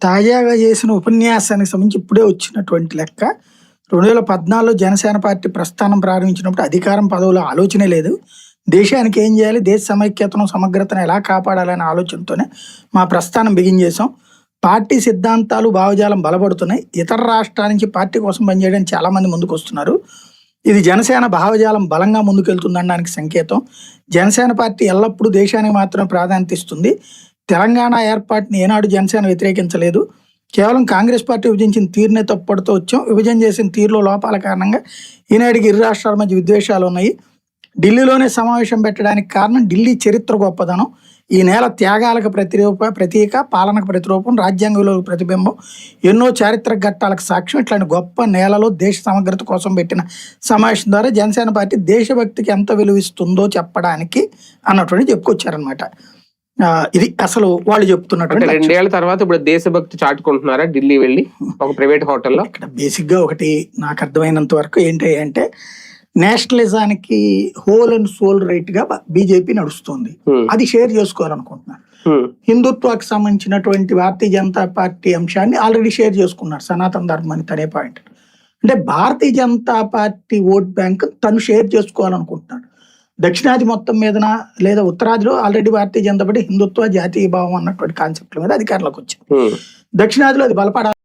తాజాగా చేసిన ఉపన్యాసానికి సంబంధించి ఇప్పుడే వచ్చినటువంటి లెక్క 2014లో జనసేన పార్టీ ప్రస్థానం ప్రారంభించినప్పుడు అధికారం పదవుల ఆలోచనే లేదు. దేశానికి ఏం చేయాలి, దేశ సమైక్యతను సమగ్రతను ఎలా కాపాడాలనే ఆలోచనతోనే మా ప్రస్థానం బిగిన్ చేసాం. పార్టీ సిద్ధాంతాలు భావజాలం బలపడుతున్నాయి. ఇతర రాష్ట్రాల నుంచి పార్టీ కోసం పనిచేయడానికి చాలా మంది ముందుకు వస్తున్నారు. ఇది జనసేన భావజాలం బలంగా ముందుకెళ్తుందనడానికి సంకేతం. జనసేన పార్టీ ఎల్లప్పుడూ దేశానికి మాత్రమే ప్రాధాన్యత ఇస్తుంది. తెలంగాణ ఏర్పాటుని ఏనాడు జనసేన వ్యతిరేకించలేదు. కేవలం కాంగ్రెస్ పార్టీ విభజించిన తీరునే తప్పుపడుతూ వచ్చాం. విభజన చేసిన తీరులో లోపాల కారణంగా ఈనాటికి ఇరు రాష్ట్రాల మధ్య విద్వేషాలు ఉన్నాయి. ఢిల్లీలోనే సమావేశం పెట్టడానికి కారణం ఢిల్లీ చరిత్ర గొప్పదనం. ఈ నేల త్యాగాలకు ప్రతీక, పాలనకు ప్రతిరూపం, రాజ్యాంగ విలువలకు ప్రతిబింబం, ఎన్నో చారిత్రక ఘట్టాలకు సాక్ష్యం. ఇట్లాంటి గొప్ప నేలలో దేశ సమగ్రత కోసం పెట్టిన సమావేశం ద్వారా జనసేన పార్టీ దేశభక్తికి ఎంత విలువిస్తుందో చెప్పడానికి అన్నటువంటి చెప్పుకొచ్చారనమాట. ఇది అసలు వాళ్ళు చెప్తున్నటువంటి 2 ఏళ్ల తర్వాత ఇప్పుడు దేశభక్తి చాటుకుంటున్నారా ఢిల్లీ వెళ్ళి ఒక ప్రైవేట్ హోటల్లో? ఇక్కడ బేసిక్ గా ఒకటి నాకు అర్థమైనంత వరకు ఏంటి అంటే, నేషనలిజానికి హోల్ అండ్ సోల్ రైట్ గా బీజేపీ నడుస్తుంది. అది షేర్ చేసుకోవాలనుకుంటున్నారు. హిందుత్వానికి సంబంధించినటువంటి భారతీయ జనతా పార్టీ అంశాన్ని ఆల్రెడీ షేర్ చేసుకున్నారు, సనాతన ధర్మం అనే పాయింట్. అంటే Bharatiya Janata party vote bank తను షేర్ చేసుకోవాలనుకుంటున్నాడు. దక్షిణాది మొత్తం మీదన లేదా ఉత్తరాదిలో ఆల్రెడీ భారతీయ జనతా పార్టీ హిందుత్వ జాతీయ భావం అన్నటువంటి కాన్సెప్ట్ మీద అధికారంలోకి వచ్చింది. దక్షిణాదిలో అది బలపడాలి.